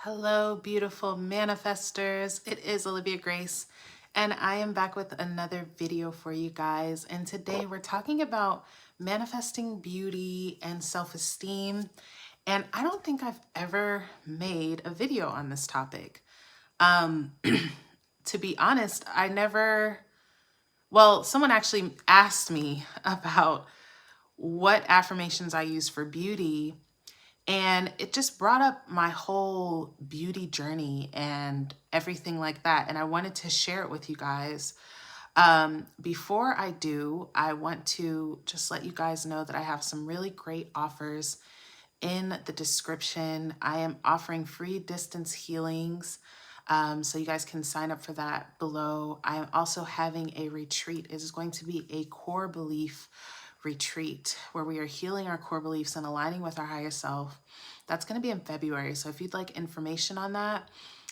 Hello, beautiful manifestors. It is Olivia Grace, and I am back with another video for you guys. And today we're talking about manifesting beauty and self-esteem. And I don't think I've ever made a video on this topic. To be honest, someone actually asked me about what affirmations I use for beauty, and it just brought up my whole beauty journey and everything like that. And I wanted to share it with you guys. Before I do, I want to just let you guys know that I have some really great offers in the description. I am offering free distance healings. So you guys can sign up for that below. I am also having a retreat. It is going to be a core belief retreat where we are healing our core beliefs and aligning with our higher self. That's going to be in February. So if you'd like information on that,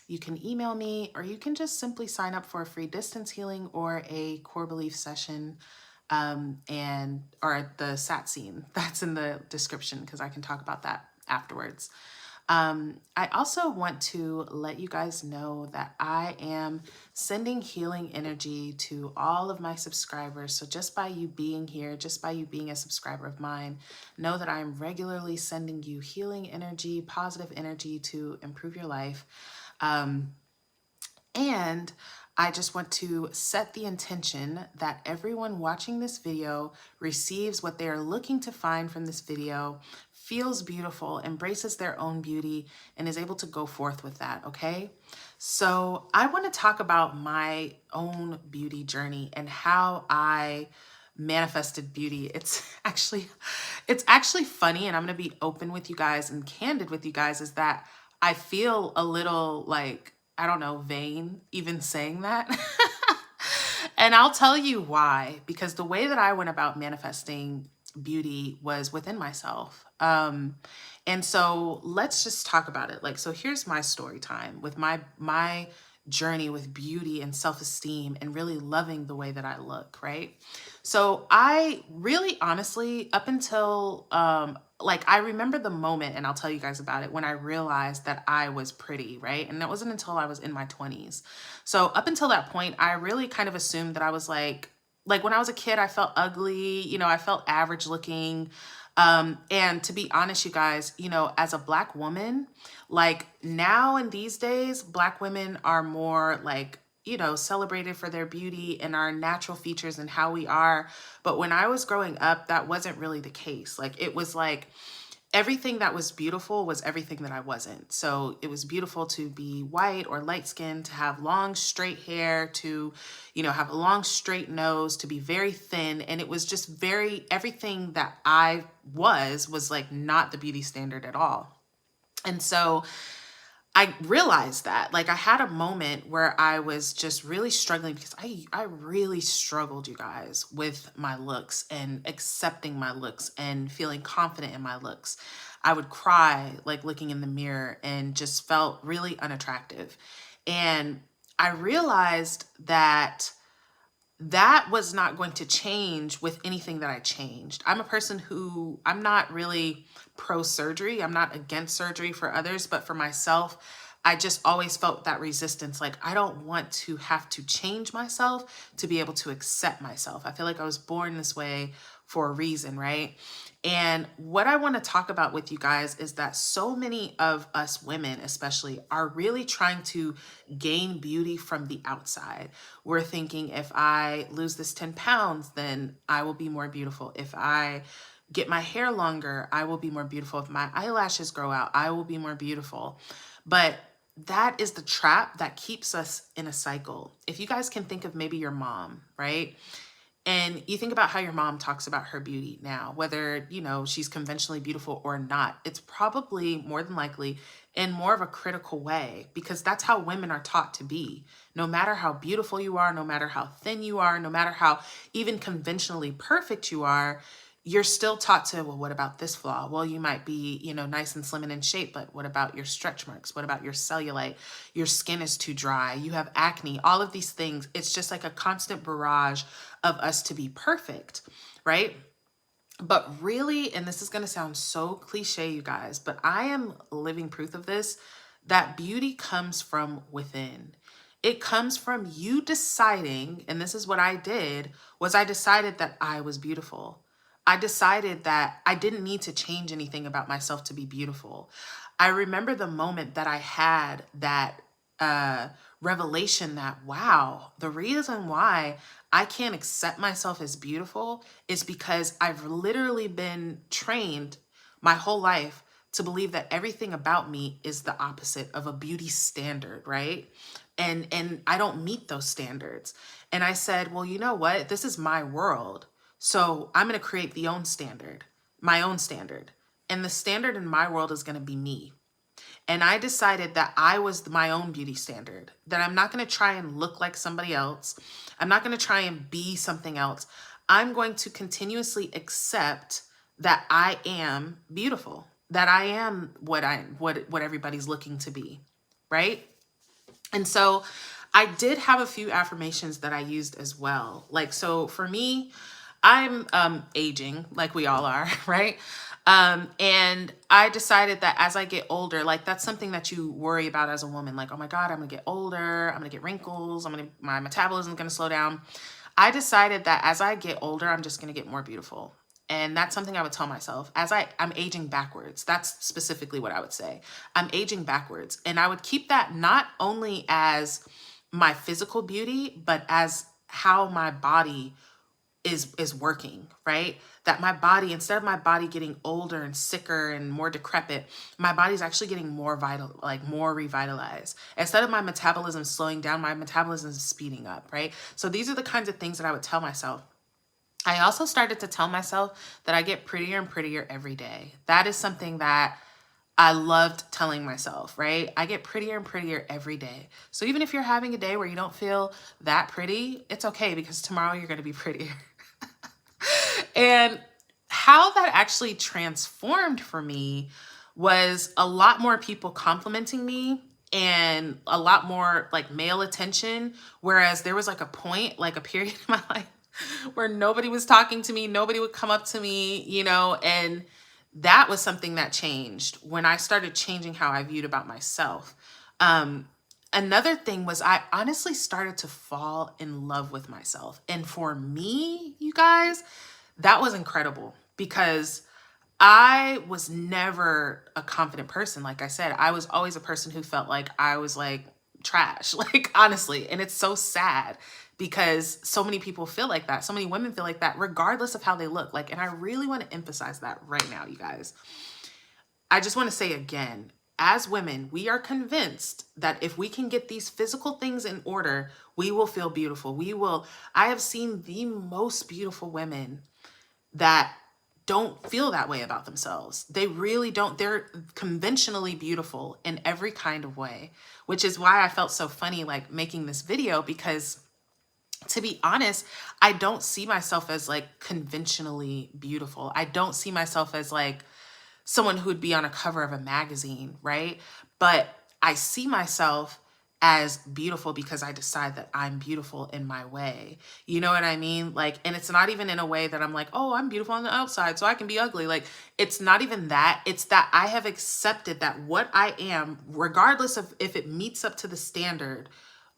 you can email me, or you can just simply sign up for a free distance healing or a core belief session, or the sat scene. That's in the description because I can talk about that afterwards. I also want to let you guys know that I am sending healing energy to all of my subscribers. So just by you being here, just by you being a subscriber of mine, know that I'm regularly sending you healing energy, positive energy to improve your life. And I just want to set the intention that everyone watching this video receives what they are looking to find from this video, feels beautiful, embraces their own beauty, and is able to go forth with that, okay? So I want to talk about my own beauty journey and how I manifested beauty. It's actually funny, and I'm going to be open with you guys and candid with you guys, is that I feel a little like, I don't know, vain even saying that. And I'll tell you why, because the way that I went about manifesting beauty was within myself. And so let's just talk about it. Like, so here's my story time with my journey with beauty and self-esteem and really loving the way that I look, right? So I really honestly, up until like, I remember the moment, and I'll tell you guys about it, when I realized that I was pretty, right? And that wasn't until I was in my 20s. So up until that point, I really kind of assumed that I was like when I was a kid, I felt ugly, I felt average looking. And to be honest, you guys, as a Black woman, like now in these days, Black women are more like, celebrated for their beauty and our natural features and how we are. But when I was growing up, that wasn't really the case. Like, it was like everything that was beautiful was everything that I wasn't. So it was beautiful to be white or light skinned, to have long, straight hair, to, have a long, straight nose, to be very thin. And it was just everything that I was like not the beauty standard at all. And so I realized that, like, I had a moment where I was just really struggling, because I really struggled, you guys, with my looks and accepting my looks and feeling confident in my looks. I would cry, like, looking in the mirror, and just felt really unattractive. And I realized that that was not going to change with anything that I changed. I'm a person who, I'm not really pro surgery. I'm not against surgery for others, but for myself, I just always felt that resistance. Like, I don't want to have to change myself to be able to accept myself. I feel like I was born this way for a reason, right? And what I want to talk about with you guys is that so many of us women, especially, are really trying to gain beauty from the outside. We're thinking, if I lose this 10 pounds, then I will be more beautiful. If I get my hair longer, I will be more beautiful. If my eyelashes grow out, I will be more beautiful. But that is the trap that keeps us in a cycle. If you guys can think of maybe your mom, right? And you think about how your mom talks about her beauty now, whether, she's conventionally beautiful or not, it's probably more than likely in more of a critical way, because that's how women are taught to be. No matter how beautiful you are, no matter how thin you are, no matter how even conventionally perfect you are, you're still taught to, well, what about this flaw? Well, you might be, nice and slim and in shape, but what about your stretch marks? What about your cellulite? Your skin is too dry. You have acne, all of these things. It's just like a constant barrage of us to be perfect, right? But really, and this is going to sound so cliche, you guys, but I am living proof of this, that beauty comes from within. It comes from you deciding, and this is what I did, was I decided that I was beautiful. I decided that I didn't need to change anything about myself to be beautiful. I remember the moment that I had that revelation that, wow, the reason why I can't accept myself as beautiful is because I've literally been trained my whole life to believe that everything about me is the opposite of a beauty standard, right? And I don't meet those standards. And I said, well, you know what? This is my world. So I'm going to create my own standard. And the standard in my world is going to be me. And I decided that I was my own beauty standard, that I'm not going to try and look like somebody else. I'm not going to try and be something else. I'm going to continuously accept that I am beautiful, that I am what everybody's looking to be, right? And so I did have a few affirmations that I used as well. Like, so for me, I'm aging like we all are, right? And I decided that as I get older, like that's something that you worry about as a woman. Like, oh my God, I'm gonna get older. I'm gonna get wrinkles. My metabolism is gonna slow down. I decided that as I get older, I'm just gonna get more beautiful. And that's something I would tell myself as I'm aging backwards. That's specifically what I would say. I'm aging backwards. And I would keep that not only as my physical beauty, but as how my body is working, right? That my body, instead of my body getting older and sicker and more decrepit, my body's actually getting more vital, like more revitalized. Instead of my metabolism slowing down, my metabolism is speeding up, right? So these are the kinds of things that I would tell myself. I also started to tell myself that I get prettier and prettier every day. That is something that I loved telling myself, right? I get prettier and prettier every day. So even if you're having a day where you don't feel that pretty, it's okay because tomorrow you're going to be prettier. And how that actually transformed for me was a lot more people complimenting me and a lot more like male attention. Whereas there was like a point, like a period in my life where nobody was talking to me, nobody would come up to me, you know, and that was something that changed when I started changing how I viewed about myself. Another thing was I honestly started to fall in love with myself. And for me, you guys, that was incredible because I was never a confident person. Like I said, I was always a person who felt like I was like trash, like honestly. And it's so sad because so many people feel like that. So many women feel like that regardless of how they look. Like, and I really want to emphasize that right now, you guys. I just want to say again, as women, we are convinced that if we can get these physical things in order, we will feel beautiful. I have seen the most beautiful women that don't feel that way about themselves. They really don't. They're conventionally beautiful in every kind of way, which is why I felt so funny like making this video, because to be honest, I don't see myself as like conventionally beautiful. I don't see myself as like someone who would be on a cover of a magazine, right? But I see myself as beautiful because I decide that I'm beautiful in my way. You know what I mean? Like, and it's not even in a way that I'm like, oh, I'm beautiful on the outside, so I can be ugly. Like, it's not even that. It's that I have accepted that what I am, regardless of if it meets up to the standard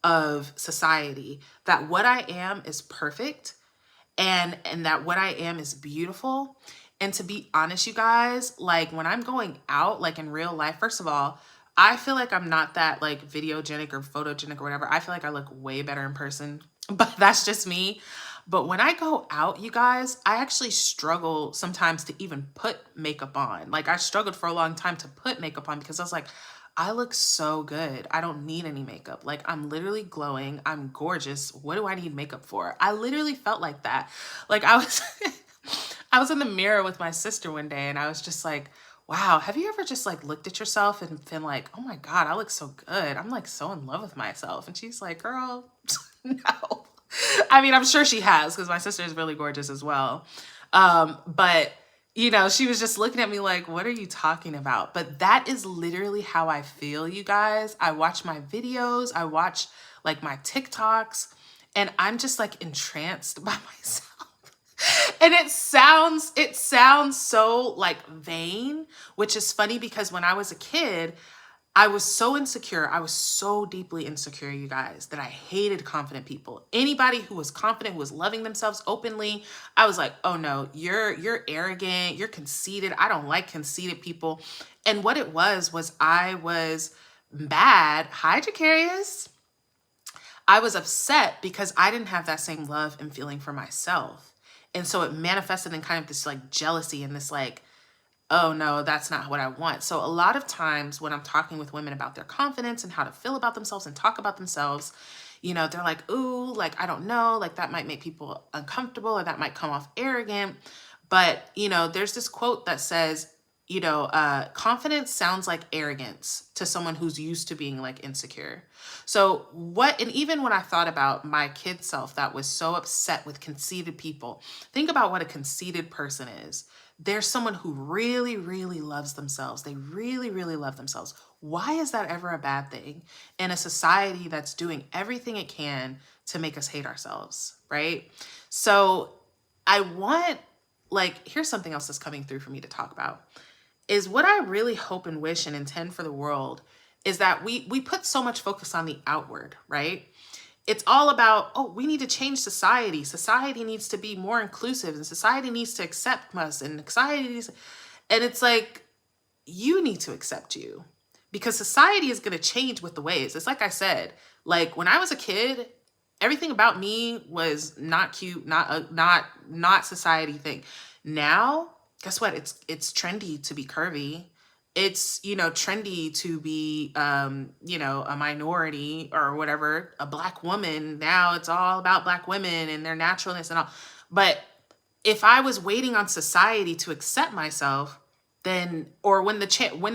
of society, that what I am is perfect and that what I am is beautiful. And to be honest, you guys, like when I'm going out, like in real life, first of all, I feel like I'm not that like videogenic or photogenic or whatever. I feel like I look way better in person, but that's just me. But when I go out, you guys, I actually struggle sometimes to even put makeup on. Like I struggled for a long time to put makeup on because I was like, I look so good. I don't need any makeup. Like I'm literally glowing. I'm gorgeous. What do I need makeup for? I literally felt like that. Like I was, I was in the mirror with my sister one day and I was just like, wow, have you ever just like looked at yourself and been like, oh my God, I look so good. I'm like so in love with myself. And she's like, girl, no. I mean, I'm sure she has because my sister is really gorgeous as well. But you know, she was just looking at me like, what are you talking about? But that is literally how I feel, you guys. I watch my videos, I watch like my TikToks, and I'm just like entranced by myself. And it sounds so like vain, which is funny because when I was a kid, I was so insecure. I was so deeply insecure, you guys, that I hated confident people. Anybody who was confident, who was loving themselves openly, I was like, oh no, you're arrogant, you're conceited. I don't like conceited people. And what it was I was mad. Hi, Jacarius. I was upset because I didn't have that same love and feeling for myself. And so it manifested in kind of this like jealousy and this like, oh no, that's not what I want. So a lot of times when I'm talking with women about their confidence and how to feel about themselves and talk about themselves, you know, they're like, ooh, like, I don't know, like that might make people uncomfortable or that might come off arrogant. But, you know, there's this quote that says, you know, confidence sounds like arrogance to someone who's used to being like insecure. So and even when I thought about my kid self that was so upset with conceited people, think about what a conceited person is. They're someone who really, really loves themselves. They really, really love themselves. Why is that ever a bad thing in a society that's doing everything it can to make us hate ourselves, right? So I want, like, here's something else that's coming through for me to talk about, is what I really hope and wish and intend for the world is that we put so much focus on the outward, right? It's all about, oh, we need to change society. Society needs to be more inclusive and society needs to accept us and society needs, and it's like, you need to accept you because society is going to change with the ways. It's like I said, like when I was a kid, everything about me was not cute, not society thing. Now, guess what? It's trendy to be curvy. It's, you know, trendy to be, you know, a minority or whatever, a Black woman. Now it's all about Black women and their naturalness and all. But if I was waiting on society to accept myself, then, or when the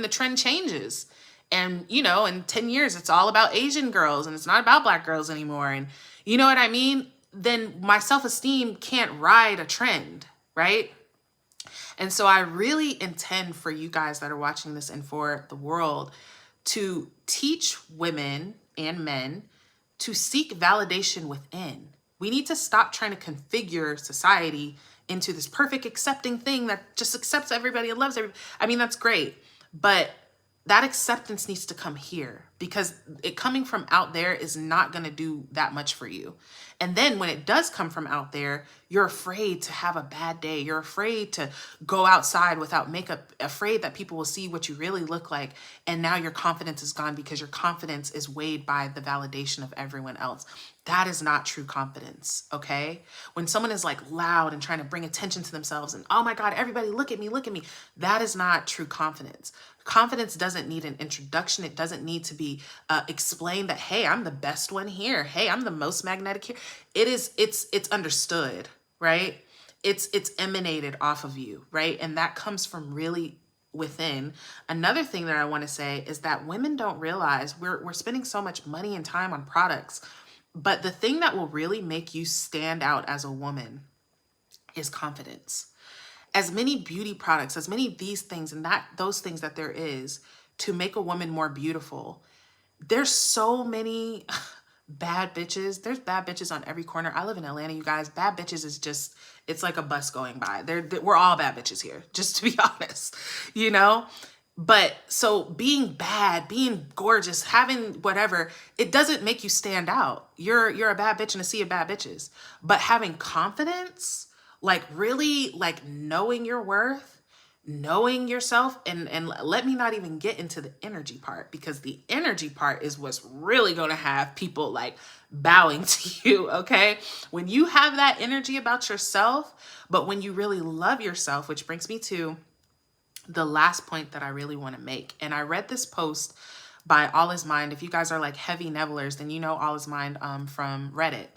trend changes, and you know, in 10 years it's all about Asian girls and it's not about Black girls anymore, and you know what I mean, then my self-esteem can't ride a trend, right? And so I really intend for you guys that are watching this and for the world to teach women and men to seek validation within. We need to stop trying to configure society into this perfect accepting thing that just accepts everybody and loves everybody. I mean, that's great, but that acceptance needs to come here because it coming from out there is not going to do that much for you. And then when it does come from out there, you're afraid to have a bad day. You're afraid to go outside without makeup, afraid that people will see what you really look like. And now your confidence is gone because your confidence is weighed by the validation of everyone else. That is not true confidence, okay? When someone is like loud and trying to bring attention to themselves and, oh my God, everybody look at me, that is not true confidence. Confidence doesn't need an introduction. It doesn't need to be explained that, hey, I'm the best one here. Hey, I'm the most magnetic here. It's understood, right? It's emanated off of you, right? And that comes from really within. Another thing that I want to say is that women don't realize we're spending so much money and time on products, but the thing that will really make you stand out as a woman is confidence. As many beauty products, as many of these things and those things that there is to make a woman more beautiful, there's so many bad bitches. There's bad bitches on every corner. I live in Atlanta, you guys. Bad bitches is just, it's like a bus going by. We're all bad bitches here, just to be honest, you know? But so being bad, being gorgeous, having whatever, it doesn't make you stand out. You're a bad bitch in a sea of bad bitches. But having confidence, like really like knowing your worth, knowing yourself, and let me not even get into the energy part, because the energy part is what's really going to have people like bowing to you, okay? When you have that energy about yourself, but when you really love yourself, which brings me to the last point that I really want to make. And I read this post by All Is Mind. If you guys are like heavy Nevillers, then you know All Is Mind from Reddit.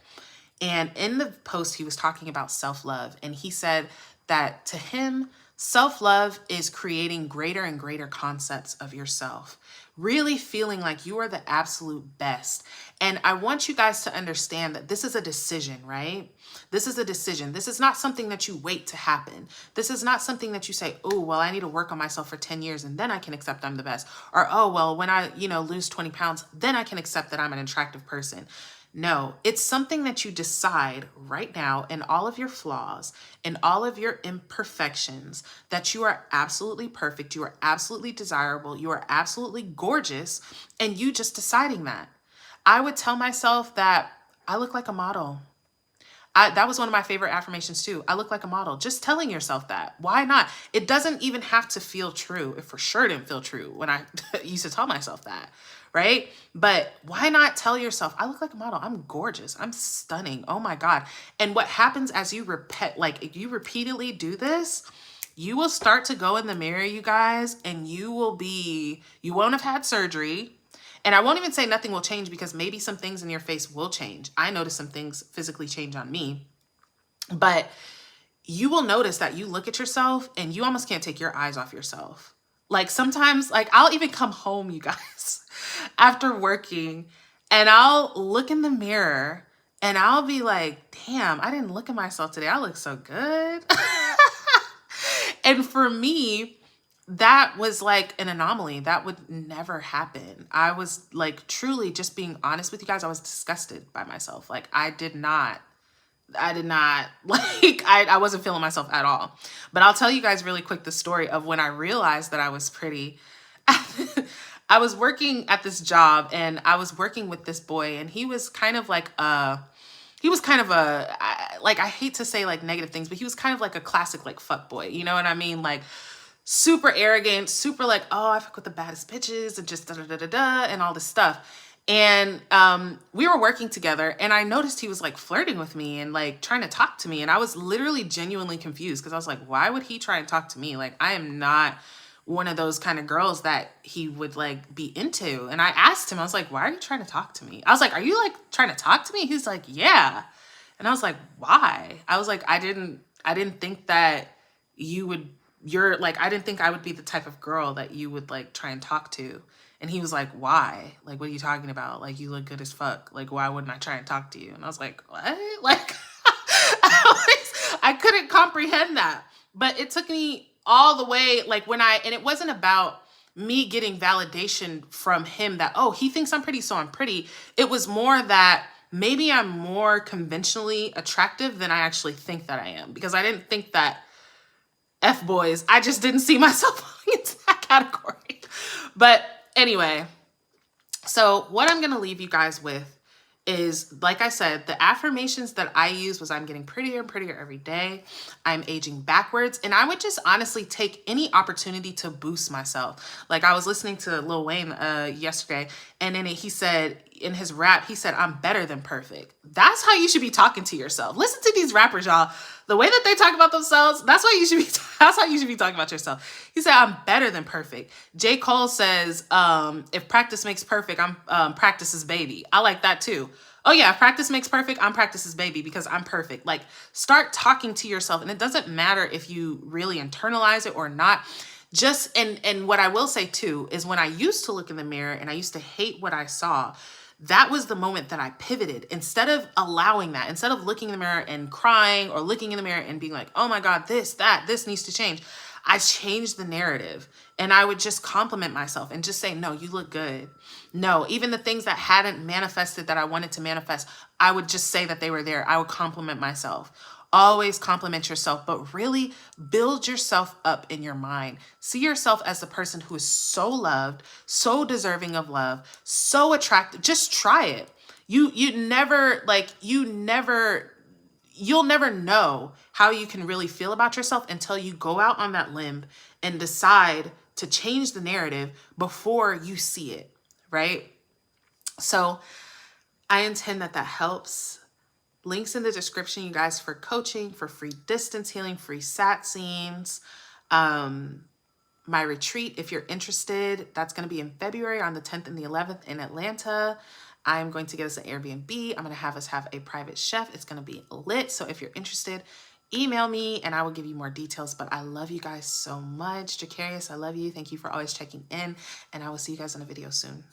And in the post, he was talking about self-love. And he said that to him, self-love is creating greater and greater concepts of yourself, really feeling like you are the absolute best. And I want you guys to understand that this is a decision, right? This is a decision. This is not something that you wait to happen. This is not something that you say, oh, well, I need to work on myself for 10 years and then I can accept I'm the best. Or, oh, well, when I, lose 20 pounds, then I can accept that I'm an attractive person. No, it's something that you decide right now in all of your flaws and all of your imperfections that you are absolutely perfect, you are absolutely desirable, you are absolutely gorgeous, and you just deciding that. I would tell myself that I look like a model. That was one of my favorite affirmations too. I look like a model. Just telling yourself that. Why not? It doesn't even have to feel true. It for sure didn't feel true when I used to tell myself that, right? But why not tell yourself, I look like a model. I'm gorgeous. I'm stunning. Oh my God. And what happens as you if you repeatedly do this, you will start to go in the mirror, you guys, and you won't have had surgery. And I won't even say nothing will change, because maybe some things in your face will change. I noticed some things physically change on me, but you will notice that you look at yourself and you almost can't take your eyes off yourself. Like sometimes, like I'll even come home, you guys, after working, and I'll look in the mirror and I'll be like, damn, I didn't look at myself today. I look so good. And for me, that was like an anomaly. That would never happen. I was like, truly just being honest with you guys, I was disgusted by myself. Like I did not like, I wasn't feeling myself at all. But I'll tell you guys really quick the story of when I realized that I was pretty. I was working at this job and I was working with this boy, and he was kind of like I hate to say like negative things, but he was kind of like a classic like fuck boy. You know what I mean? Like super arrogant, super like, oh, I fuck with the baddest bitches and just da-da-da-da-da and all this stuff. And we were working together, and I noticed he was like flirting with me and like trying to talk to me. And I was literally genuinely confused, because I was like, why would he try and talk to me? Like, I am not one of those kind of girls that he would like be into. And I asked him, I was like, why are you trying to talk to me? I was like, are you like trying to talk to me? He's like, yeah. And I was like, why? I was like, I didn't think that I didn't think I would be the type of girl that you would like try and talk to. And he was like, why? Like, what are you talking about? Like, you look good as fuck. Like, why wouldn't I try and talk to you? And I was like, what? Like, I couldn't comprehend that. But it took me all the way, like and it wasn't about me getting validation from him that, oh, he thinks I'm pretty, so I'm pretty. It was more that maybe I'm more conventionally attractive than I actually think that I am, because I didn't think that F-boys, I just didn't see myself falling into that category. But anyway, so what I'm going to leave you guys with is, like I said, the affirmations that I use was I'm getting prettier and prettier every day. I'm aging backwards. And I would just honestly take any opportunity to boost myself. Like I was listening to Lil Wayne yesterday, and in it, he said, in his rap, he said, I'm better than perfect. That's how you should be talking to yourself. Listen to these rappers, y'all. The way that they talk about themselves, that's how you should be talking about yourself. He said, I'm better than perfect. J. Cole says, if practice makes perfect, I'm practice's baby. I like that too. Oh yeah, if practice makes perfect, I'm practice's baby, because I'm perfect. Like, start talking to yourself. And it doesn't matter if you really internalize it or not. Just, and what I will say too, is when I used to look in the mirror and I used to hate what I saw, that was the moment that I pivoted. Instead of allowing that, instead of looking in the mirror and crying, or looking in the mirror and being like, oh my God, this needs to change, I changed the narrative. And I would just compliment myself and just say, no, you look good. No, even the things that hadn't manifested that I wanted to manifest, I would just say that they were there. I would compliment myself. Always compliment yourself, but really build yourself up in your mind. See yourself as the person who is so loved, so deserving of love, so attractive. Just try it. You'll never know how you can really feel about yourself until you go out on that limb and decide to change the narrative before you see it, right? So I intend that helps. Links in the description, you guys, for coaching, for free distance healing, free sat scenes, my retreat, if you're interested. That's going to be in February on the 10th and the 11th in Atlanta. I'm going to get us an Airbnb. I'm going to have us have a private chef. It's going to be lit. So if you're interested, email me and I will give you more details. But I love you guys so much. Jacarius, I love you. Thank you for always checking in, and I will see you guys in a video soon.